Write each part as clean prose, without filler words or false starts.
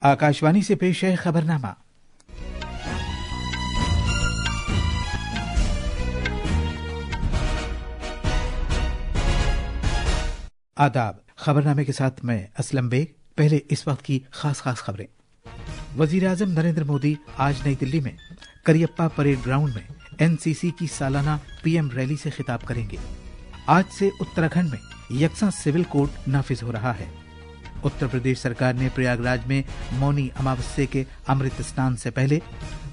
आकाशवाणी से पेश है खबरनामा। आदाब। खबरनामे के साथ मैं असलम बेग। पहले इस वक्त की खास खबरें। वजीर आजम नरेंद्र मोदी आज नई दिल्ली में करियप्पा परेड ग्राउंड में एनसीसी की सालाना पीएम रैली से खिताब करेंगे। आज से उत्तराखंड में यकसा सिविल कोड नाफिज हो रहा है। उत्तर प्रदेश सरकार ने प्रयागराज में मौनी अमावस्या के अमृत स्नान से पहले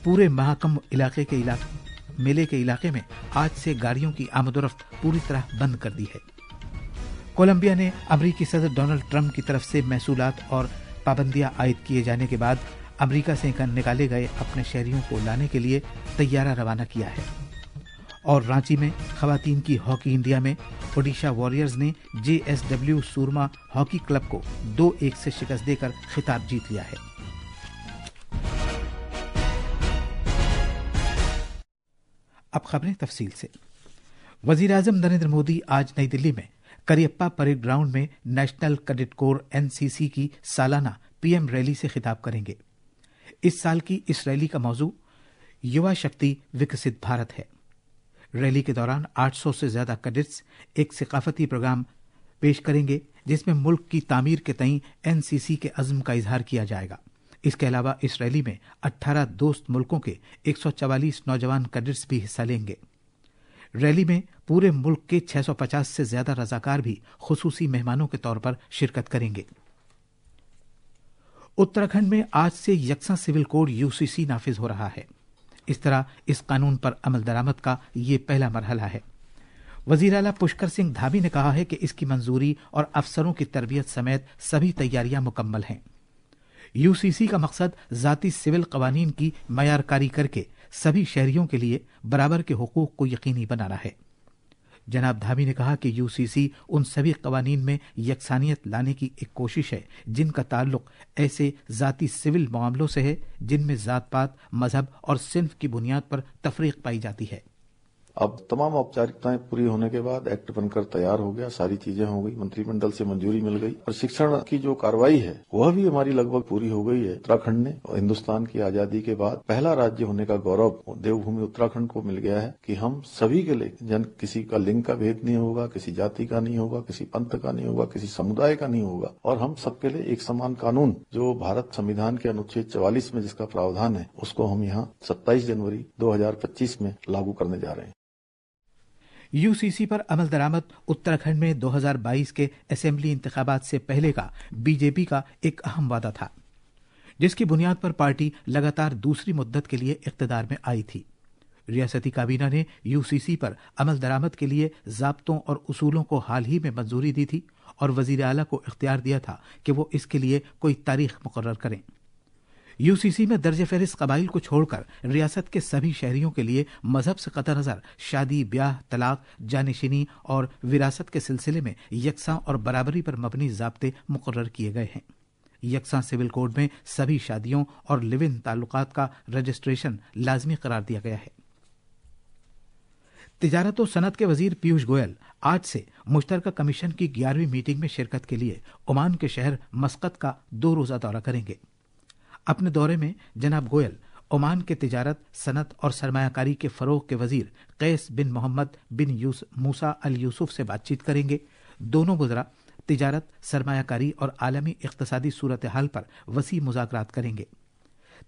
पूरे महाकुंभ मेले के इलाके में आज से गाड़ियों की आमदोरफ्त पूरी तरह बंद कर दी है। कोलंबिया ने अमरीकी सदर डोनाल्ड ट्रंप की तरफ से महसूलात और पाबंदियां आयद किए जाने के बाद अमरीका से निकाले गए अपने शहरियों को लाने के लिए तैयारा रवाना किया है। और रांची में खवातीन की हॉकी इंडिया में ओडिशा वॉरियर्स ने जेएसडब्ल्यू सूरमा हॉकी क्लब को 2-1 से शिकस्त देकर खिताब जीत लिया है। अब खबरें तफसील से। वजीर आजम नरेंद्र मोदी आज नई दिल्ली में करियप्पा परेड ग्राउंड में नेशनल कैडेट कोर एनसीसी की सालाना पीएम रैली से खिताब करेंगे। इस साल की इस रैली का मौजू युवा शक्ति विकसित भारत है। रैली के दौरान 800 से ज्यादा कैडेट्स एक सकाफती प्रोग्राम पेश करेंगे जिसमें मुल्क की तामीर के तईं एनसीसी के अज़्म का इजहार किया जाएगा। इसके अलावा इस रैली में 18 दोस्त मुल्कों के 144 नौजवान कैडेट्स भी हिस्सा लेंगे। रैली में पूरे मुल्क के 650 से ज्यादा रजाकार भी खुसूसी मेहमानों के तौर पर शिरकत करेंगे। उत्तराखंड में आज से यकसा सिविल कोड यूसीसी नाफिज हो रहा है। इस तरह इस कानून पर अमल दरामद का ये पहला मरहला है। वजीर आला पुष्कर सिंह धामी ने कहा है कि इसकी मंजूरी और अफसरों की तरबियत समेत सभी तैयारियां मुकम्मल हैं। यूसीसी का मकसद जाती सिविल कवानीन की मयारकारी करके सभी शहरियों के लिए बराबर के हुकूक को यकीनी बनाना है। जनाब धामी ने कहा कि यूसीसी उन सभी कवानीन में यकसानियत लाने की एक कोशिश है जिनका ताल्लुक ऐसे जाती सिविल मामलों से है जिनमें जात पात, मजहब और सिन्फ की बुनियाद पर तफरीक पाई जाती है। अब तमाम औपचारिकताएं पूरी होने के बाद एक्ट बनकर तैयार हो गया, सारी चीजें हो गई, मंत्रिमंडल से मंजूरी मिल गई और शिक्षण की जो कार्रवाई है वह भी हमारी लगभग पूरी हो गई है। उत्तराखंड ने हिंदुस्तान की आजादी के बाद पहला राज्य होने का गौरव देवभूमि उत्तराखंड को मिल गया है कि हम सभी के लिए किसी का लिंग का भेद नहीं होगा, किसी जाति का नहीं होगा, किसी पंथ का नहीं होगा, किसी समुदाय का नहीं होगा और हम सबके लिए एक समान कानून जो भारत संविधान के अनुच्छेद 44 में जिसका प्रावधान है उसको हम यहाँ 27 जनवरी 2025 में लागू करने जा रहे हैं। यूसीसी पर अमल दरामद उत्तराखंड में 2022 के असेंबली इंतखाबात से पहले का बीजेपी का एक अहम वादा था, जिसकी बुनियाद पर पार्टी लगातार दूसरी मुद्दत के लिए इख्तिदार में आई थी। रियासती काबीना ने यूसीसी पर अमल दरामद के लिए ज़ाब्तों और उसूलों को हाल ही में मंजूरी दी थी और वजीर आला को इख्तियार दिया था कि वो इसके लिए कोई तारीख मुकर्रर करें। यूसीसी में दर्ज फहरिस्त कबाइल को छोड़कर रियासत के सभी शहरियों के लिए मजहब से कतई नजर शादी, ब्याह, तलाक, जानशीनी और विरासत के सिलसिले में यकसा और बराबरी पर मबनी ज़ाब्ते मुकर्रर किए गए हैं। यकसा सिविल कोड में सभी शादियों और लिव इन ताल्लुकात का रजिस्ट्रेशन लाजमी करार दिया गया है। तिजारत और सनत के वजीर पीयूष गोयल आज से मुश्तरका कमीशन की 11वीं मीटिंग में शिरकत के लिए ओमान के शहर मस्कत का 2 रोजा दौरा करेंगे। अपने दौरे में जनाब गोयल ओमान के तिजारत, सनत और सरमायाकारी के फरोग के वजीर कैस बिन मोहम्मद बिन मूसा अल यूसुफ से बातचीत करेंगे। दोनों वज़रा तिजारत, सरमायाकारी और आलमी इक्तसादी सूरत हाल पर वसी मुज़ाकरात करेंगे।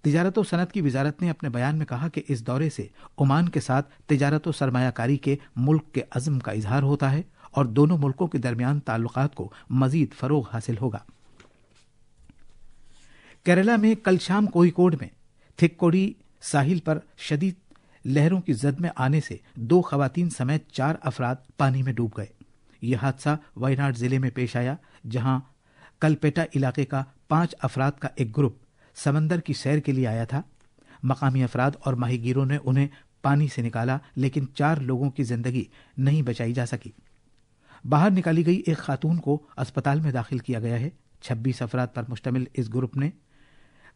तिजारत और सनत की वजारत ने अपने बयान में कहा कि इस दौरे से ओमान के साथ तिजारत और सरमायाकारी के मुल्क के अज़्म का इजहार होता है और दोनों मुल्कों के दरमियान ताल्लुकात को मजीद फरोग हासिल होगा। केरला में कल शाम कोझिकोड में थिक्कोडी साहिल पर शदीद लहरों की जद में आने से 2 खवातीन समेत 4 अफराद पानी में डूब गए। यह हादसा वायनाड जिले में पेश आया, जहां कलपेटा इलाके का 5 अफराद का एक ग्रुप समंदर की सैर के लिए आया था। मकामी अफराद और माहीगीरों ने उन्हें पानी से निकाला, लेकिन 4 लोगों की जिंदगी नहीं बचाई जा सकी। बाहर निकाली गई एक खातून को अस्पताल में दाखिल किया गया है। 26 अफराद पर मुश्तमिल इस ग्रुप ने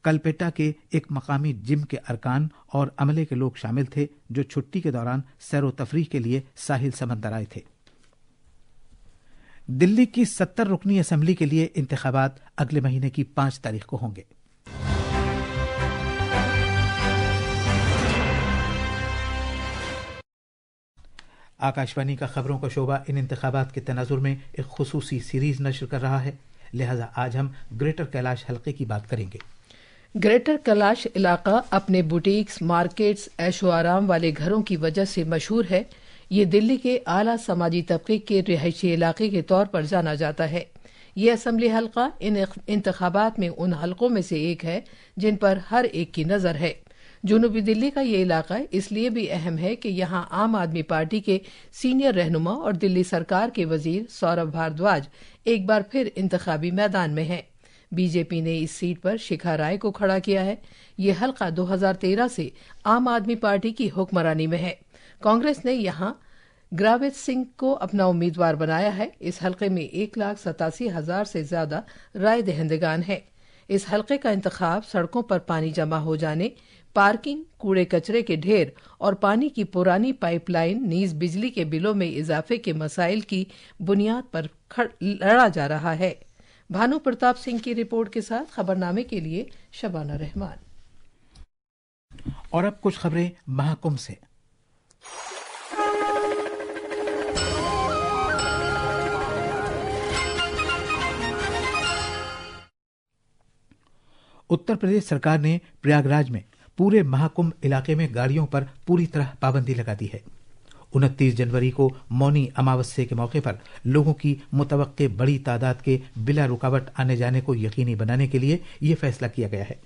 कलपेटा के एक मकामी जिम के अरकान और अमले के लोग शामिल थे जो छुट्टी के दौरान सैरो तफरीह के लिए साहिल समंदर आए थे। दिल्ली की 70 रुकनी असेंबली के लिए इंतखाबात अगले महीने की 5 तारीख को होंगे। आकाशवाणी का खबरों का शोबा इन इंतखाबात के तनाजुर में एक खुसूसी सीरीज नशर कर रहा है, लिहाजा आज हम ग्रेटर कैलाश हलके की बात करेंगे। ग्रेटर कैलाश इलाका अपने बुटीक्स, मार्केट्स, ऐशो आराम वाले घरों की वजह से मशहूर है। ये दिल्ली के आला समाजी तबके के रिहायशी इलाके के तौर पर जाना जाता है। ये असम्बली हलका इन इंतखाबात में उन हलकों में से एक है जिन पर हर एक की नजर है। जनूबी दिल्ली का ये इलाका इसलिए भी अहम है कि यहाँ आम आदमी पार्टी के सीनियर रहनुमा और दिल्ली सरकार के वजीर सौरभ भारद्वाज एक बार फिर इंतखाबी मैदान में हैं। बीजेपी ने इस सीट पर शिखा राय को खड़ा किया है। ये हलका 2013 से आम आदमी पार्टी की हुक्मरानी में है। कांग्रेस ने यहाँ ग्रावित सिंह को अपना उम्मीदवार बनाया है। इस हलके में 1,87,000 से ज्यादा राय दहिंदगान हैं। इस हलके का इंतखाब सड़कों पर पानी जमा हो जाने, पार्किंग, कूड़े कचरे के ढेर और पानी की पुरानी पाइपलाइन नीज बिजली के बिलों में इजाफे के मसाइल की बुनियाद पर लड़ा जा रहा है। भानु प्रताप सिंह की रिपोर्ट के साथ खबरनामे के लिए शबाना रहमान। और अब कुछ खबरें महाकुंभ से। उत्तर प्रदेश सरकार ने प्रयागराज में पूरे महाकुंभ इलाके में गाड़ियों पर पूरी तरह पाबंदी लगा दी है। 29 जनवरी को मौनी अमावस्या के मौके पर लोगों की मुतवक्के बड़ी तादाद के बिला रुकावट आने जाने को यकीनी बनाने के लिए यह फैसला किया गया है।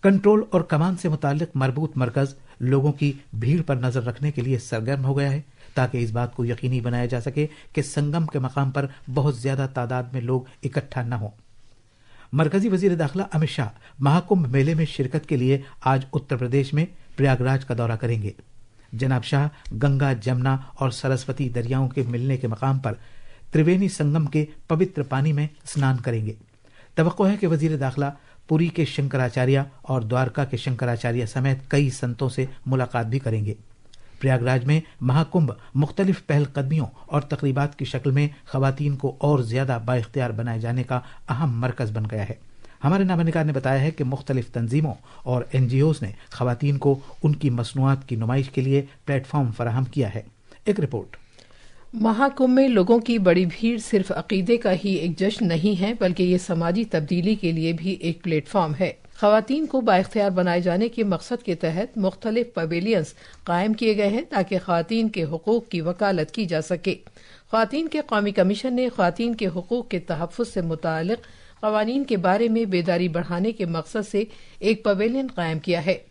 कंट्रोल और कमान से मुताल्लिक मरबूत मरकज लोगों की भीड़ पर नजर रखने के लिए सरगर्म हो गया है, ताकि इस बात को यकीनी बनाया जा सके कि संगम के मकाम पर बहुत ज्यादा तादाद में लोग इकट्ठा न हों। मरकजी वजीर दाखिला अमित शाह महाकुंभ मेले में शिरकत के लिए आज उत्तर प्रदेश में प्रयागराज का दौरा करेंगे। जनाब शाह गंगा, जमुना और सरस्वती दरियाओं के मिलने के मकाम पर त्रिवेणी संगम के पवित्र पानी में स्नान करेंगे। तवक्को है कि वजीर दाखिला पुरी के शंकराचार्य और द्वारका के शंकराचार्य समेत कई संतों से मुलाकात भी करेंगे। प्रयागराज में महाकुंभ मुख्तलिफ पहलकदमियों और तकरीबात की शक्ल में खवातीन को और ज्यादा बाइख्तियार बनाए जाने का अहम मरकज बन गया है। हमारे नामानिकार ने बताया है कि मुख्तलिफ तंजीमों और NGOs ने खवातीन को उनकी मसनूआत की नुमाइश के लिए प्लेटफॉर्म फराहम किया है। एक रिपोर्ट। महाकुंभ में लोगों की बड़ी भीड़ सिर्फ अकीदे का ही एक जश्न नहीं है, बल्कि ये समाजी तब्दीली के लिए भी एक प्लेटफॉर्म है। खवातीन को बाइख्तियार बनाए जाने के मकसद के तहत मुख्तलिफ पवेलियंस कायम किए गए हैं ताकि खवातीन के हुकूक की वकालत की जा सके। खवातीन के कौमी कमीशन ने खवातीन के हुकूक के तहफ़्फ़ुज़ से मुतालिक क़वानीन के बारे में बेदारी बढ़ाने के मकसद से एक पवेलियन कायम किया है।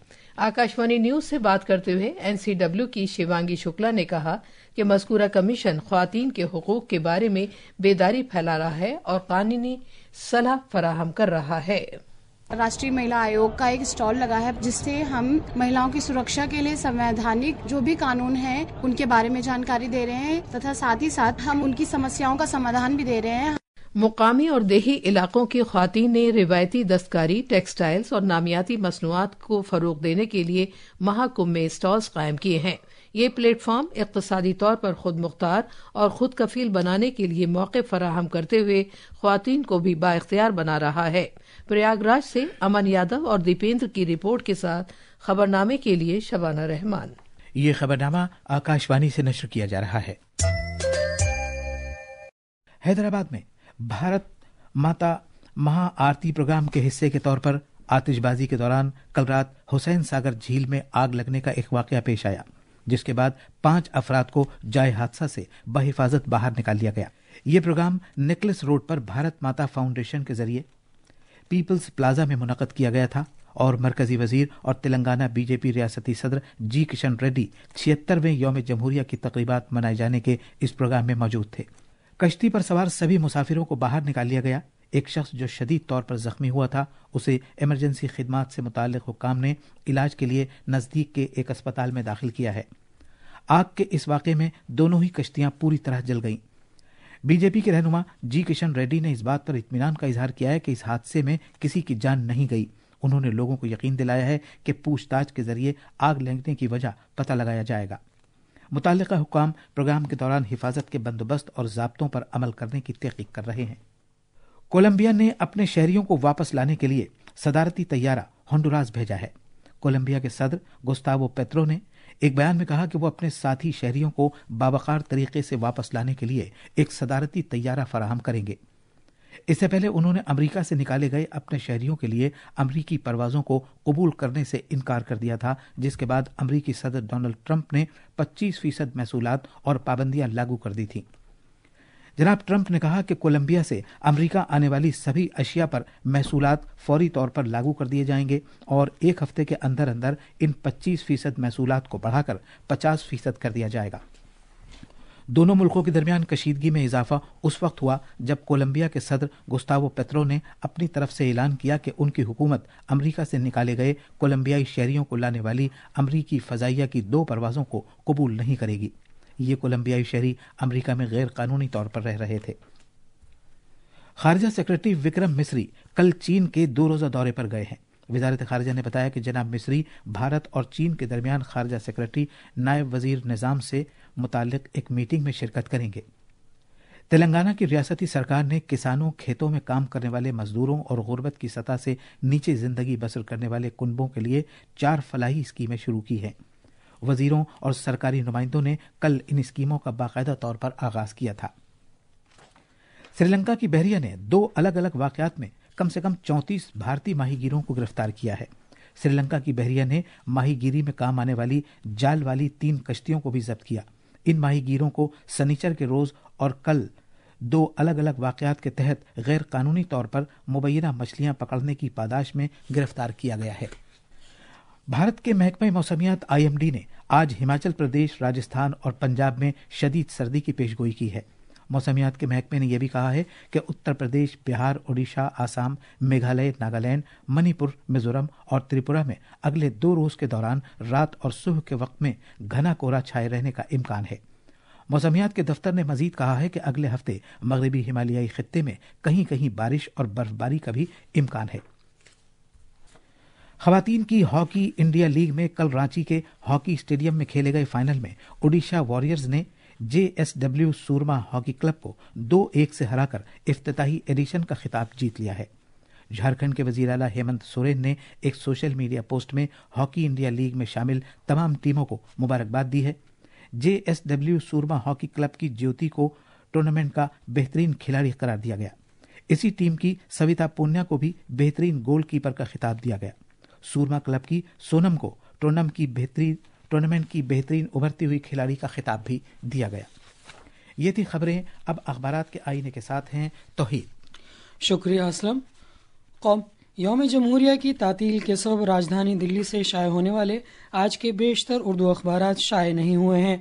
आकाशवाणी न्यूज से बात करते हुए NCW की शिवांगी शुक्ला ने कहा कि मज़कूरा कमीशन ख़वातीन के हुकूक के बारे में बेदारी फैला रहा है और कानूनी सलाह फराहम कर रहा है। राष्ट्रीय महिला आयोग का एक स्टॉल लगा है जिससे हम महिलाओं की सुरक्षा के लिए संवैधानिक जो भी कानून है उनके बारे में जानकारी दे रहे हैं तथा साथ ही साथ हम उनकी समस्याओं का समाधान भी दे रहे हैं। मुकामी और देही इलाकों की ख़वातीन ने रिवायती दस्तकारी, टेक्सटाइल्स और नामियाती मसनूआत को फरोग देने के लिए महाकुंभ में स्टॉल्स कायम किए हैं। ये प्लेटफॉर्म इक़्तिसादी तौर पर खुद मुख्तार और खुद कफील बनाने के लिए मौके फराहम करते हुए ख़वातीन को भी बाइख्तियार बना रहा है। प्रयागराज से अमन यादव और दीपेंद्र की रिपोर्ट के साथ खबरनामे के लिए शबाना रहमान। ये खबरनामा आकाशवाणी से नश्र किया जा रहा है। हैदराबाद में भारत माता महा आरती प्रोग्राम के हिस्से के तौर पर आतिशबाजी के दौरान कल रात हुसैन सागर झील में आग लगने का एक वाकया पेश आया, जिसके बाद 5 अफराद को जाए हादसा से बहिफाजत बाहर निकाल लिया गया। ये प्रोग्राम नेकलेस रोड पर भारत माता फाउंडेशन के जरिए पीपल्स प्लाजा में मुनक़द किया गया था और मरकजी वजीर और तेलंगाना बीजेपी रियासती सदर जी किशन रेड्डी 76वें यौम जमहूरिया की तकरीबात मनाए जाने के इस प्रोग्राम में मौजूद थे। कश्ती पर सवार सभी मुसाफिरों को बाहर निकाल लिया गया। एक शख्स जो शदीद तौर पर जख्मी हुआ था उसे इमरजेंसी खिदमात से मुताल्लिक हुक्काम ने इलाज के लिए नजदीक के एक अस्पताल में दाखिल किया है। आग के इस वाक़े में दोनों ही कश्तियां पूरी तरह जल गईं। बीजेपी के रहनुमा जी किशन रेड्डी ने इस बात पर इत्मीनान का इजहार किया है कि इस हादसे में किसी की जान नहीं गई। उन्होंने लोगों को यकीन दिलाया है कि पूछताछ के जरिए आग लगने की वजह पता लगाया जाएगा। मुताल्लिका हुक्काम प्रोग्राम के दौरान हिफाजत के बंदोबस्त और ज़ाब्तों पर अमल करने की तहकीक कर रहे हैं। कोलंबिया ने अपने शहरियों को वापस लाने के लिए सदारती तैयारा होंडुरास भेजा है। कोलंबिया के सदर गुस्तावो पेत्रो ने ایک بیان میں کہا کہ وہ اپنے ساتھی شہریوں کو باوقار طریقے سے واپس لانے کے لیے ایک صدارتی طیارہ فراہم کریں گے۔ اس سے پہلے انہوں نے امریکہ سے نکالے گئے اپنے شہریوں کے لیے امریکی پروازوں کو قبول کرنے سے انکار کر دیا تھا، جس کے بعد امریکی صدر ڈونلڈ ٹرمپ نے 25% محصولات اور پابندیاں لاگو کر دی تھیں۔ جناب ٹرمپ نے کہا کہ کولمبیا سے امریکہ آنے والی سبھی اشیاء پر محصولات فوری طور پر لاگو کر دیے جائیں گے اور ایک ہفتے کے اندر اندر ان 25% محصولات کو بڑھا کر 50% کر دیا جائے گا۔ دونوں ملکوں کے درمیان کشیدگی میں اضافہ اس وقت ہوا جب کولمبیا کے صدر گستاوو پیٹرو نے اپنی طرف سے اعلان کیا کہ ان کی حکومت امریکہ سے نکالے گئے کولمبیائی شہریوں کو لانے والی امریکی فضائیہ کی 2 پروازوں کو قبول نہیں کرے گی۔ یہ کولمبیائی شہری امریکہ میں غیر قانونی طور پر رہ رہے تھے۔ خارجہ سیکرٹری وکرم مسری کل چین کے 2 روزہ دورے پر گئے ہیں۔ وزارت خارجہ نے بتایا کہ جناب مصری بھارت اور چین کے درمیان خارجہ سیکرٹری نائب وزیر نظام سے متعلق ایک میٹنگ میں شرکت کریں گے۔ تلنگانہ کی ریاستی سرکار نے کسانوں، کھیتوں میں کام کرنے والے مزدوروں اور غربت کی سطح سے نیچے زندگی بسر کرنے والے کنبوں کے لیے 4 فلاحی اسکیمیں شروع کی ہیں۔ وزیروں اور سرکاری نمائندوں نے کل ان اسکیموں کا باقاعدہ طور پر آغاز کیا تھا۔ سری لنکا کی بحریہ نے 2 الگ الگ واقعات میں کم سے کم 34 بھارتی ماہی گیروں کو گرفتار کیا ہے۔ سری لنکا کی بحریہ نے ماہی گیری میں کام آنے والی جال والی 3 کشتیوں کو بھی ضبط کیا۔ ان ماہی گیروں کو سنیچر کے روز اور کل 2 الگ الگ واقعات کے تحت غیر قانونی طور پر مبینہ مچھلیاں پکڑنے کی پاداش میں گرفتار کیا گیا ہے۔ بھارت کے محکمہ موسمیات IMD نے آج ہماچل پردیش، راجستھان اور پنجاب میں شدید سردی کی پیشگوئی کی ہے۔ موسمیات کے محکمے نے یہ بھی کہا ہے کہ اتر پردیش، بہار، اڈیشہ، آسام، میگھالیہ، ناگالینڈ، منی پور، میزورم اور تریپورہ میں اگلے 2 روز کے دوران رات اور صبح کے وقت میں گھنا کہرا چھائے رہنے کا امکان ہے۔ موسمیات کے دفتر نے مزید کہا ہے کہ اگلے ہفتے مغربی ہمالیائی خطے میں کہیں کہیں بارش اور برفباری کا بھی امکان ہے۔ خواتین کی ہاکی انڈیا لیگ میں کل رانچی کے ہاکی اسٹیڈیم میں کھیلے گئے فائنل میں اوڈیشہ واریئرز نے JSW سورما ہاکی کلب کو 2-1 سے ہرا کر افتتاحی ایڈیشن کا خطاب جیت لیا ہے۔ جھارکھنڈ کے وزیر اعلیٰ ہیمنت سورین نے ایک سوشل میڈیا پوسٹ میں ہاکی انڈیا لیگ میں شامل تمام ٹیموں کو مبارکباد دی ہے۔ JSW سورما ہاکی کلب کی جیوتی کو ٹورنامنٹ کا بہترین کھلاڑی قرار دیا گیا۔ اسی ٹیم کی سویتا پونیا کو بھی بہترین گول کیپر کا خطاب دیا گیا۔ سورما کلب کی سونم کو ٹورنامنٹ کی بہترین ابھرتی ہوئی کھلاڑی کا خطاب بھی دیا گیا۔ یہ تھی خبریں۔ اب اخبارات کے آئینے کے ساتھ ہیں توحید۔ شکریہ اسلم۔ یوم جمہوریہ کی تعطیل کے سبب راجدھانی دلی سے شائع ہونے والے آج کے بیشتر اردو اخبارات شائع نہیں ہوئے ہیں۔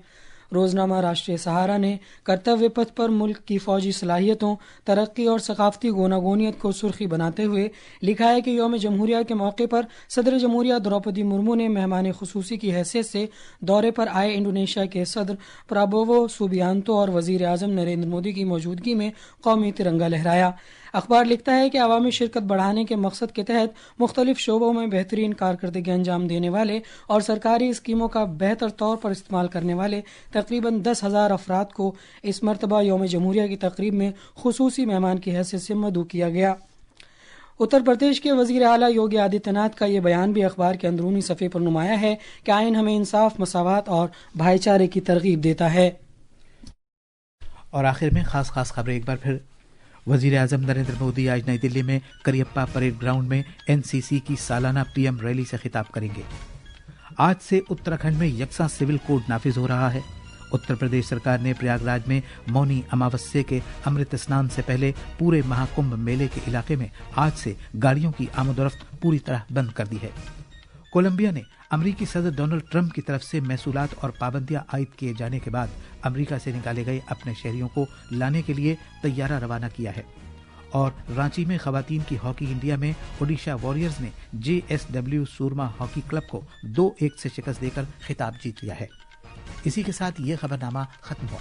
روزنامہ راشٹریہ سہارا نے کرتویہ پتھ پر ملک کی فوجی صلاحیتوں، ترقی اور ثقافتی گوناگونیت کو سرخی بناتے ہوئے لکھا ہے کہ یوم جمہوریہ کے موقع پر صدر جمہوریہ دروپدی مرمو نے مہمان خصوصی کی حیثیت سے دورے پر آئے انڈونیشیا کے صدر پرابوو سوبیانتو اور وزیر اعظم نریندر مودی کی موجودگی میں قومی ترنگا لہرایا۔ اخبار لکھتا ہے کہ عوامی شرکت بڑھانے کے مقصد کے تحت مختلف شعبوں میں بہترین کارکردگی انجام دینے والے اور سرکاری اسکیموں کا بہتر طور پر استعمال کرنے والے تقریباً 10,000 افراد کو اس مرتبہ یوم جمہوریہ کی تقریب میں خصوصی مہمان کی حیثیت سے مدعو کیا گیا۔ اتر پردیش کے وزیر اعلیٰ یوگی آدتیہ ناتھ کا یہ بیان بھی اخبار کے اندرونی صفحے پر نمایاں ہے کہ آئین ہمیں انصاف، مساوات اور بھائی چارے کی ترغیب دیتا ہے۔ اور آخر میں خاص خبریں ایک بار پھر۔ وزیر اعظم نریندر مودی آج نئی دلی میں کریپا پریڈ گراؤنڈ میں NCC کی سالانہ PM ریلی سے خطاب کریں گے۔ آج سے اتراکھنڈ میں یکساں سول کوڈ نافذ ہو رہا ہے۔ اتر پردیش سرکار نے پریاگراج میں مونی اماوسیہ کے امرت اسنان سے پہلے پورے مہاکمبھ میلے کے علاقے میں آج سے گاڑیوں کی آمد و رفت پوری طرح بند کر دی ہے۔ کولمبیا نے امریکی صدر ڈونلڈ ٹرمپ کی طرف سے محصولات اور پابندیاں عائد کیے جانے کے بعد امریکہ سے نکالے گئے اپنے شہریوں کو لانے کے لیے طیارہ روانہ کیا ہے۔ اور رانچی میں خواتین کی ہاکی انڈیا میں اوڈیشہ واریئرز نے JSW سورما ہاکی کلب کو 2-1 سے شکست دے کر خطاب جیت لیا ہے۔ اسی کے ساتھ یہ خبرنامہ ختم ہوا۔